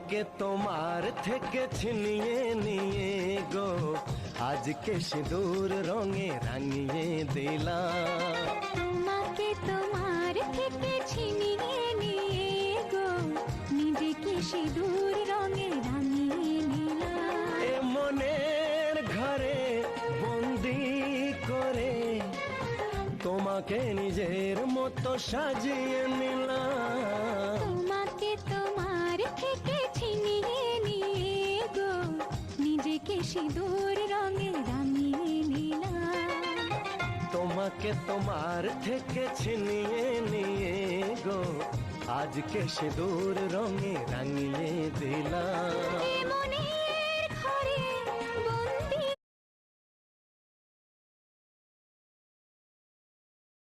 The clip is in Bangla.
তোমাকে তোমার থেকে ছিনিয়ে নিয়ে গো আজকে সিঁদুর রঙে রাঙিয়ে দিলাম। তোমাকে তোমার থেকে ছিনিয়ে নিয়ে গো নিজেকে সিঁদুর রঙে রাঙিয়ে নিলাম। এ মনের ঘরে বন্দি করে তোমাকে নিজের মতো সাজিয়ে নিলাম। তোমাকে তোমার থেকে ছিনিয়ে নিয়ে গো নিজেকে সিঁদুর রঙে রাঙিয়ে নিলাম। তোমাকে তোমার থেকে ছিনিয়ে নিয়ে গো আজকে সিঁদুর রঙে রাঙিয়ে দিলাম। এ মনের